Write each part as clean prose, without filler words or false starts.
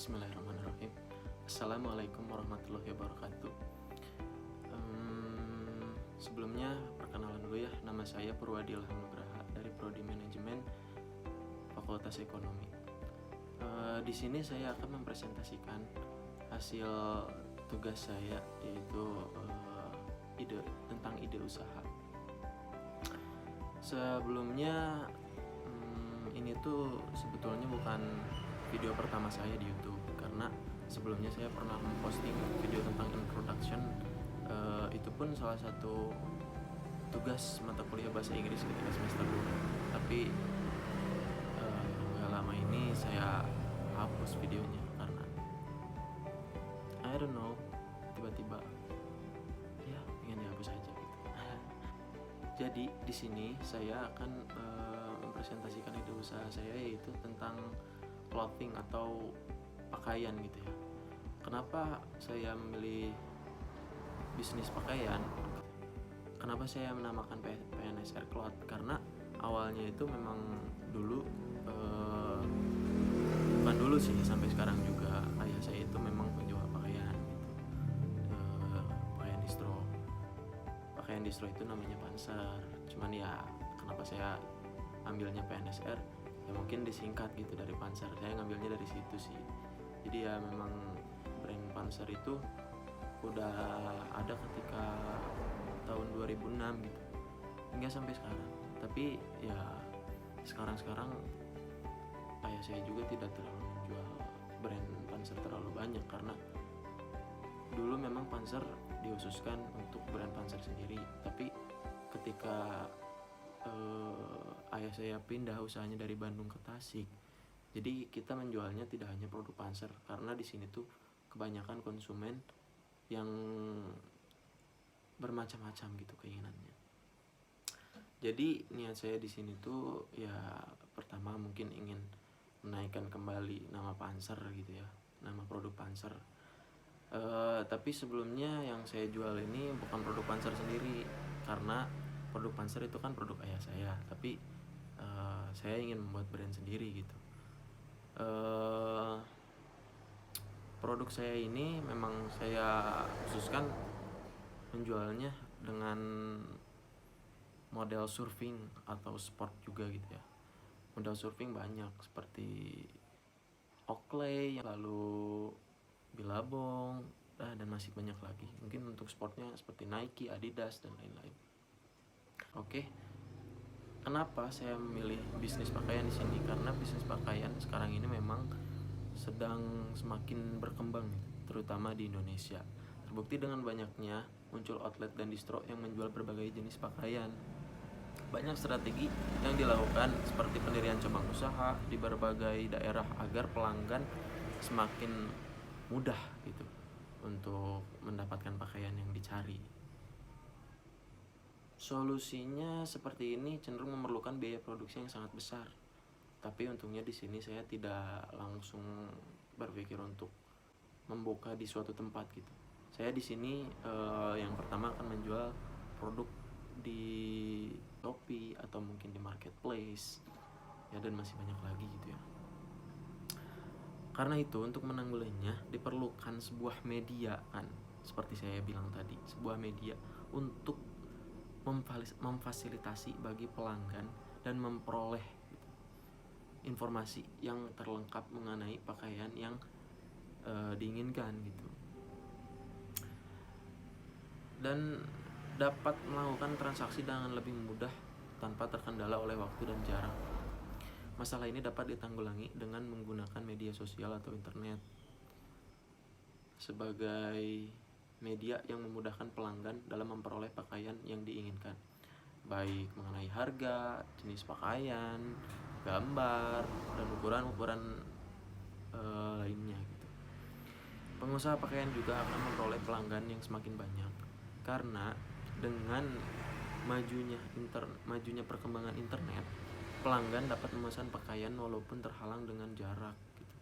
Bismillahirrahmanirrahim. Assalamualaikum warahmatullahi wabarakatuh. Sebelumnya perkenalan dulu ya, nama saya Purwadi Ilham Nugraha dari Prodi Manajemen Fakultas Ekonomi. Di sini saya akan mempresentasikan hasil tugas saya, yaitu tentang ide usaha. Sebelumnya ini tuh sebetulnya bukan video pertama saya di YouTube, karena sebelumnya saya pernah memposting video tentang introduction. Itu pun salah satu tugas mata kuliah bahasa Inggris ketika semester 2. Tapi gak lama ini saya hapus videonya karena I don't know, tiba-tiba ya pengen dihapus aja gitu. Jadi di sini saya akan mempresentasikan ide usaha saya, yaitu tentang clothing atau pakaian gitu ya. Kenapa saya memilih bisnis pakaian? Kenapa saya menamakan PNSR Cloth? Karena awalnya itu memang dulu bukan dulu sih, sampai sekarang juga ayah saya itu memang penjual pakaian gitu. Pakaian distro itu namanya Panser. Cuman ya kenapa saya ambilnya PNSR? Ya mungkin disingkat gitu dari Panser. Saya ngambilnya dari situ sih. Jadi ya memang brand Panser itu udah ada ketika tahun 2006 gitu, hingga sampai sekarang. Tapi ya sekarang ayah saya juga tidak terlalu menjual brand Panser terlalu banyak, karena dulu memang Panser dikhususkan untuk brand Panser sendiri. Tapi ketika ayah saya pindah usahanya dari Bandung ke Tasik, jadi kita menjualnya tidak hanya produk Panser, karena di sini tuh kebanyakan konsumen yang bermacam-macam gitu keinginannya. Jadi niat saya di sini tuh ya pertama mungkin ingin menaikkan kembali nama Panser gitu ya, nama produk Panser. Tapi sebelumnya yang saya jual ini bukan produk Panser sendiri, karena produk Panser itu kan produk ayah saya. Tapi saya ingin membuat brand sendiri gitu. Produk saya ini memang saya khususkan menjualnya dengan model surfing atau sport juga gitu ya. Model surfing banyak seperti Oakley, lalu Billabong, dan masih banyak lagi. Mungkin untuk sportnya seperti Nike, Adidas, dan lain-lain. Oke. Kenapa saya memilih bisnis pakaian di sini? Karena bisnis pakaian sekarang ini memang sedang semakin berkembang, terutama di Indonesia. Terbukti dengan banyaknya muncul outlet dan distro yang menjual berbagai jenis pakaian. Banyak strategi yang dilakukan, seperti pendirian cabang usaha di berbagai daerah agar pelanggan semakin mudah gitu untuk mendapatkan pakaian yang dicari. Solusinya seperti ini cenderung memerlukan biaya produksi yang sangat besar. Tapi untungnya di sini saya tidak langsung berpikir untuk membuka di suatu tempat gitu. Saya di sini yang pertama akan menjual produk di Shopee atau mungkin di marketplace ya, dan masih banyak lagi gitu ya. Karena itu untuk menanggulanginya diperlukan sebuah media kan, seperti saya bilang tadi, sebuah media untuk memfasilitasi bagi pelanggan dan memperoleh informasi yang terlengkap mengenai pakaian yang diinginkan gitu, dan dapat melakukan transaksi dengan lebih mudah tanpa terkendala oleh waktu dan jarak. Masalah ini dapat ditanggulangi dengan menggunakan media sosial atau internet sebagai media yang memudahkan pelanggan dalam memperoleh pakaian yang diinginkan, baik mengenai harga, jenis pakaian, gambar, dan ukuran-ukuran lainnya gitu. Pengusaha pakaian juga akan memperoleh pelanggan yang semakin banyak, karena dengan majunya perkembangan internet, pelanggan dapat memesan pakaian walaupun terhalang dengan jarak gitu,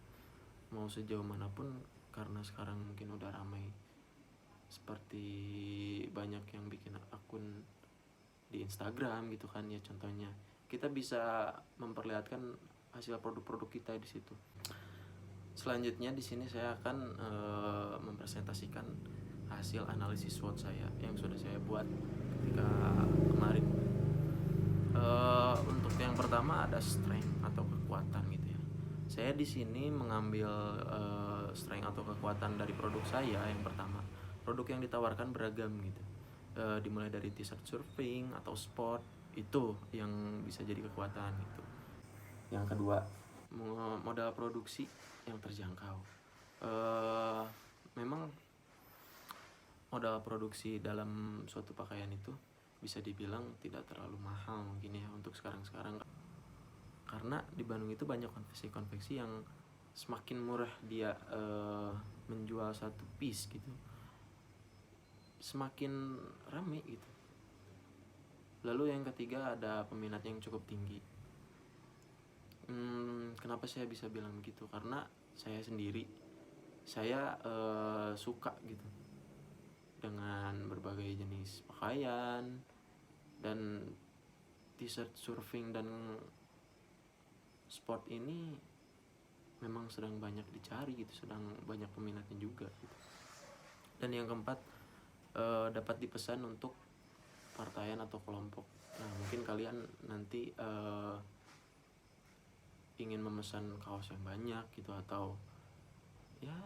mau sejauh manapun. Karena sekarang mungkin udah ramai, seperti banyak yang bikin akun di Instagram gitu kan ya, contohnya kita bisa memperlihatkan hasil produk-produk kita di situ. Selanjutnya di sini saya akan mempresentasikan hasil analisis SWOT saya yang sudah saya buat ketika kemarin. Untuk yang pertama ada strength atau kekuatan gitu ya. Saya di sini mengambil strength atau kekuatan dari produk saya. Yang pertama, produk yang ditawarkan beragam gitu. Dimulai dari t-shirt surfing atau sport, itu yang bisa jadi kekuatan gitu. Yang kedua, modal produksi yang terjangkau. Memang modal produksi dalam suatu pakaian itu bisa dibilang tidak terlalu mahal mungkin ya untuk sekarang-sekarang, karena di Bandung itu banyak konveksi-konveksi yang semakin murah dia menjual satu piece gitu, semakin rame gitu. Lalu yang ketiga ada peminat yang cukup tinggi. Kenapa saya bisa bilang begitu? Karena saya sendiri, saya suka gitu dengan berbagai jenis pakaian, dan t-shirt surfing dan sport ini memang sedang banyak dicari gitu, sedang banyak peminatnya juga gitu. Dan yang keempat, dapat dipesan untuk partaian atau kelompok. Nah, mungkin kalian nanti ingin memesan kaos yang banyak gitu, atau ya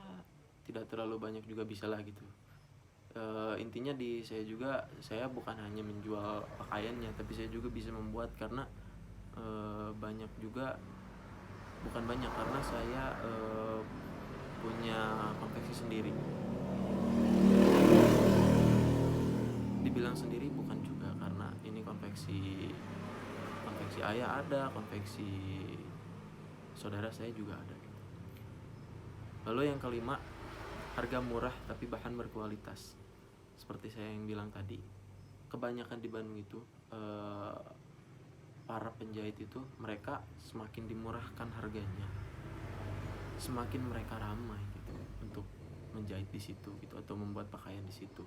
tidak terlalu banyak juga bisa lah gitu. Intinya di saya bukan hanya menjual pakaiannya, tapi saya juga bisa membuat, karena banyak juga, bukan banyak, karena saya punya konveksi sendiri. Dibilang sendiri bukan juga, karena ini konveksi ayah ada, konveksi saudara saya juga ada gitu. Lalu yang kelima, harga murah tapi bahan berkualitas. Seperti saya yang bilang tadi, kebanyakan di Bandung itu para penjahit itu mereka semakin dimurahkan harganya, semakin mereka ramai gitu untuk menjahit di situ gitu, atau membuat pakaian di situ.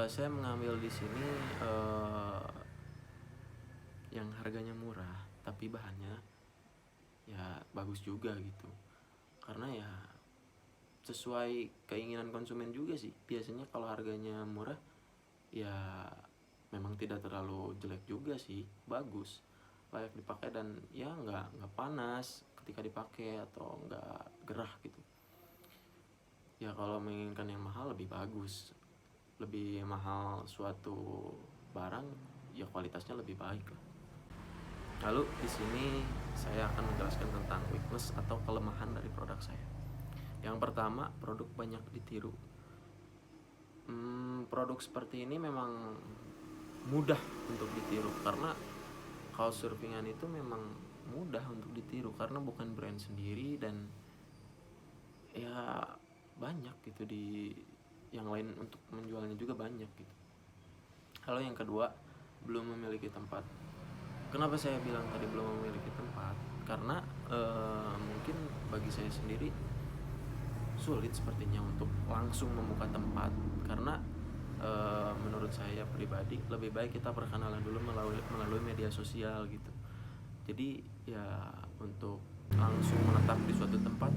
Saya mengambil di sini yang harganya murah tapi bahannya ya bagus juga gitu, karena ya sesuai keinginan konsumen juga sih. Biasanya kalau harganya murah ya memang tidak terlalu jelek juga sih, bagus, layak dipakai, dan ya nggak panas ketika dipakai atau nggak gerah gitu. Ya kalau menginginkan yang mahal, lebih bagus, lebih mahal suatu barang ya kualitasnya lebih baik lah. Lalu di sini saya akan menjelaskan tentang weakness atau kelemahan dari produk saya. Yang pertama, produk banyak ditiru. Produk seperti ini memang mudah untuk ditiru, karena kaos surfingan itu memang mudah untuk ditiru karena bukan brand sendiri, dan ya banyak gitu di yang lain untuk menjualnya juga banyak gitu. Lalu yang kedua, belum memiliki tempat. Kenapa saya bilang tadi belum memiliki tempat? Karena mungkin bagi saya sendiri sulit sepertinya untuk langsung membuka tempat, karena menurut saya pribadi lebih baik kita perkenalan dulu melalui media sosial gitu. Jadi ya untuk langsung menetap di suatu tempat,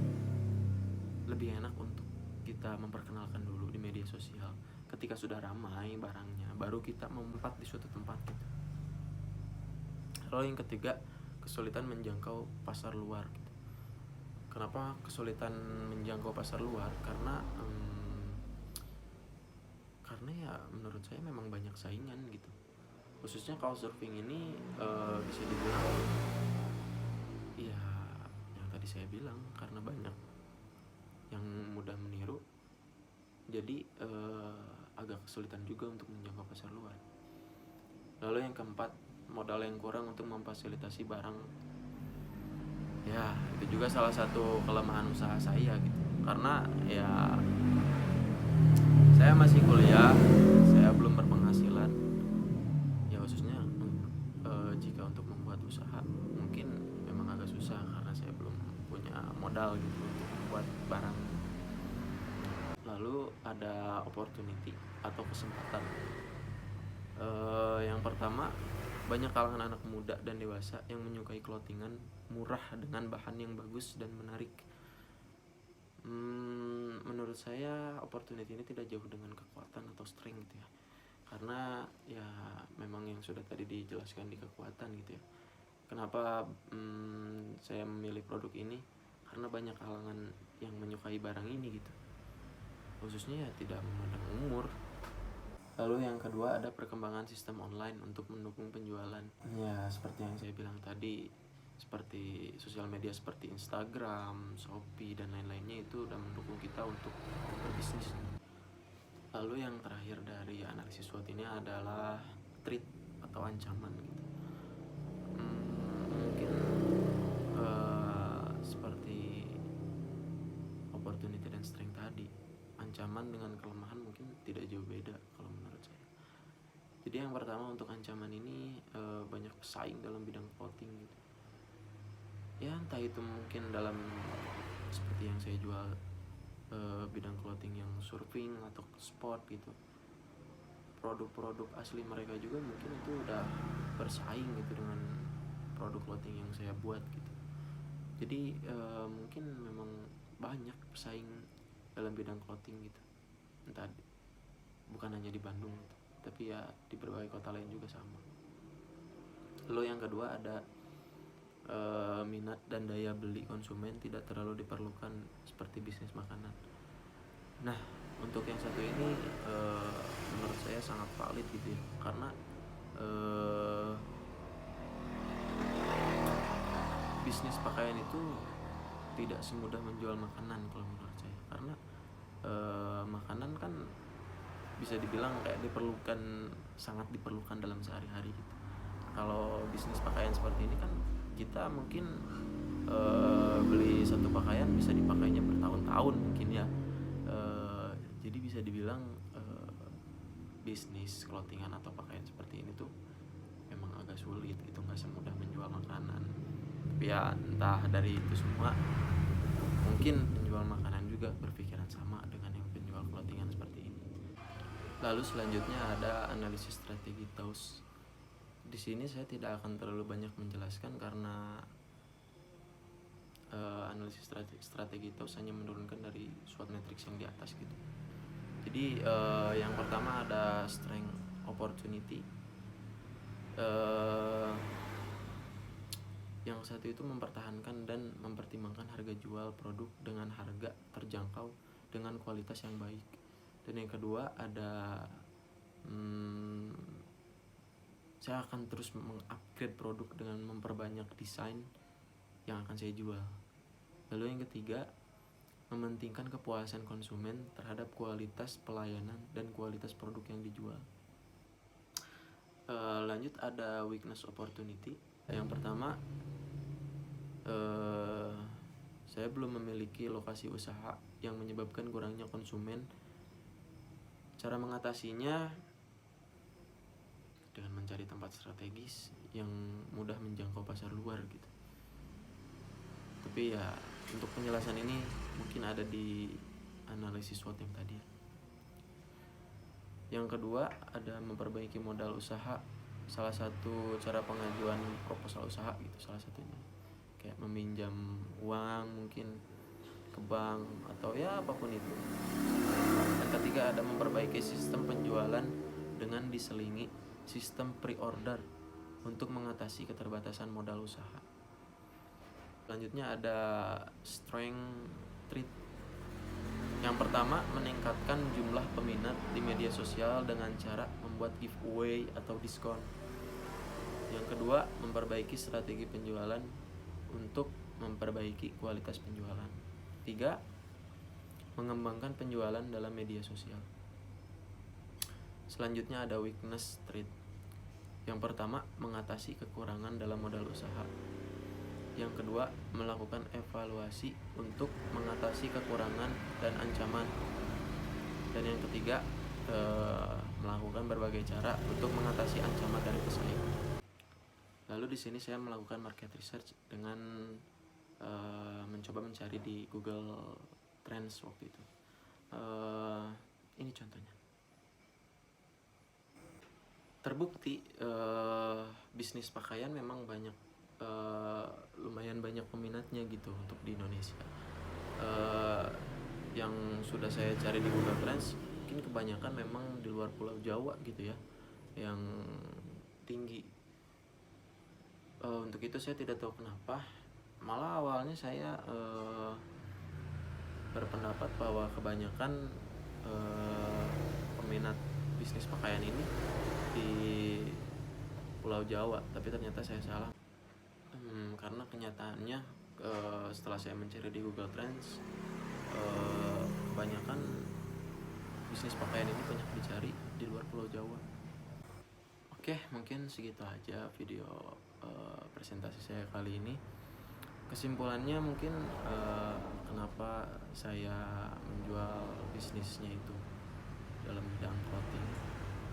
lebih enak untuk kita memperkenalkan dulu di media sosial. Ketika sudah ramai barangnya, baru kita memempat di suatu tempat gitu. Lalu yang ketiga, kesulitan menjangkau pasar luar gitu. Kenapa kesulitan menjangkau pasar luar? Karena ya menurut saya memang banyak saingan gitu. Khususnya kaos surfing ini bisa dibilang ya yang tadi saya bilang, karena banyak yang mudah meniru, jadi agak kesulitan juga untuk menjangkau pasar luar. Lalu yang keempat, modal yang kurang untuk memfasilitasi barang. Ya itu juga salah satu kelemahan usaha saya gitu, karena ya saya masih kuliah, saya belum berpenghasilan. Ya khususnya jika untuk membuat usaha mungkin memang agak susah, karena saya belum punya modal gitu untuk membuat barang. Lalu ada opportunity atau kesempatan. Yang pertama, banyak kalangan anak muda dan dewasa yang menyukai clothingan murah dengan bahan yang bagus dan menarik. Menurut saya opportunity ini tidak jauh dengan kekuatan atau strength gitu ya, karena ya memang yang sudah tadi dijelaskan di kekuatan gitu ya. Kenapa saya memilih produk ini? Karena banyak kalangan yang menyukai barang ini gitu, khususnya ya tidak memandang umur. Lalu yang kedua ada perkembangan sistem online untuk mendukung penjualan. Ya seperti yang saya bilang tadi, seperti sosial media seperti Instagram, Shopee dan lain-lainnya itu udah mendukung kita untuk berbisnis. Lalu yang terakhir dari analisis SWOT ini adalah threat atau ancaman gitu. Mungkin seperti opportunity dan strength tadi, ancaman dengan kelemahan mungkin tidak jauh beda kalau menurut saya. Jadi yang pertama untuk ancaman ini banyak pesaing dalam bidang clothing gitu. Ya entah itu mungkin dalam seperti yang saya jual bidang clothing yang surfing atau sport gitu, produk-produk asli mereka juga mungkin itu udah bersaing gitu dengan produk clothing yang saya buat gitu. Jadi mungkin memang banyak pesaing dalam bidang clothing gitu, entah bukan hanya di Bandung gitu, tapi ya di berbagai kota lain juga sama. Lalu yang kedua ada minat dan daya beli konsumen tidak terlalu diperlukan seperti bisnis makanan. Nah untuk yang satu ini menurut saya sangat valid gitu ya, karena bisnis pakaian itu tidak semudah menjual makanan kalau menurut saya, karena makanan kan bisa dibilang kayak sangat diperlukan dalam sehari-hari gitu. Kalau bisnis pakaian seperti ini kan kita mungkin beli satu pakaian bisa dipakainya bertahun-tahun mungkin ya. Jadi bisa dibilang bisnis clothingan atau pakaian seperti ini tuh memang agak sulit gitu, nggak semudah menjual makanan. Tapi ya entah dari itu semua, mungkin penjual makanan juga berpikiran sama dengan yang penjual clothingan seperti ini. Lalu selanjutnya ada analisis strategi TAUS. Di sini saya tidak akan terlalu banyak menjelaskan karena analisis strategi TAUS hanya menurunkan dari SWOT matrix yang di atas gitu. Jadi yang pertama ada strength opportunity. Yang satu itu mempertahankan dan mempertimbangkan harga jual produk dengan harga terjangkau dengan kualitas yang baik. Dan yang kedua ada saya akan terus mengupgrade produk dengan memperbanyak desain yang akan saya jual. Lalu yang ketiga, mementingkan kepuasan konsumen terhadap kualitas pelayanan dan kualitas produk yang dijual. Lanjut ada weakness opportunity. Yang pertama, saya belum memiliki lokasi usaha yang menyebabkan kurangnya konsumen. Cara mengatasinya dengan mencari tempat strategis yang mudah menjangkau pasar luar gitu. Tapi ya untuk penjelasan ini mungkin ada di analisis SWOT yang tadi. Yang kedua ada memperbaiki modal usaha. Salah satu cara pengajuan proposal usaha gitu, salah satunya kayak meminjam uang mungkin ke bank atau ya apapun itu. Dan ketiga ada memperbaiki sistem penjualan dengan diselingi sistem pre-order untuk mengatasi keterbatasan modal usaha. Selanjutnya ada strength trade. Yang pertama, meningkatkan jumlah peminat di media sosial dengan cara membuat giveaway atau diskon. Yang kedua, memperbaiki strategi penjualan untuk memperbaiki kualitas penjualan. Tiga, mengembangkan penjualan dalam media sosial. Selanjutnya ada weakness trade. Yang pertama, mengatasi kekurangan dalam modal usaha. Yang kedua, melakukan evaluasi untuk mengatasi kekurangan dan ancaman. Dan yang ketiga, melakukan berbagai cara untuk mengatasi ancaman dari pesaing. Lalu di sini saya melakukan market research dengan mencoba mencari di Google Trends waktu itu. Ini contohnya. terbukti bisnis pakaian memang banyak, lumayan banyak peminatnya gitu untuk di Indonesia. Yang sudah saya cari di Google Trends mungkin kebanyakan memang di luar Pulau Jawa gitu ya yang tinggi. Untuk itu saya tidak tahu kenapa, malah awalnya saya berpendapat bahwa kebanyakan peminat bisnis pakaian ini di Pulau Jawa, tapi ternyata saya salah. Karena kenyataannya setelah saya mencari di Google Trends, kebanyakan bisnis pakaian ini banyak dicari di luar Pulau Jawa. Oke, mungkin segitu aja video presentasi saya kali ini. Kesimpulannya mungkin kenapa saya menjual bisnisnya itu dalam bidang clothing,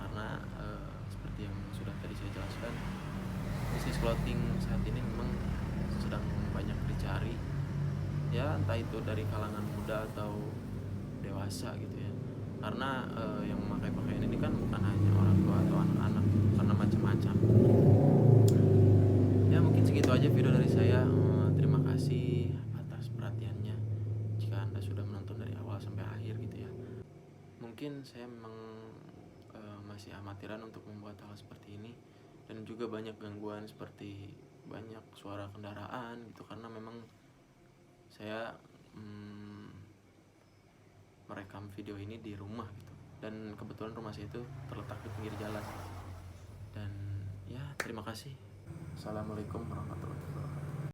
karena seperti yang sudah tadi saya jelaskan, bisnis clothing saat ini memang sedang banyak dicari ya, entah itu dari kalangan muda atau dewasa gitu ya, karena yang memakai pakaian ini kan bukan hanya orang tua atau anak-anak, karena macam-macam. Ya mungkin segitu aja video dari saya. Terima kasih atas perhatiannya jika Anda sudah menonton dari awal sampai akhir gitu ya. Mungkin saya memang masih amatiran untuk membuat hal seperti ini, dan juga banyak gangguan seperti banyak suara kendaraan gitu, karena memang saya merekam video ini di rumah gitu, dan kebetulan rumah saya itu terletak di pinggir jalan. Dan ya, terima kasih. Assalamualaikum warahmatullahi wabarakatuh.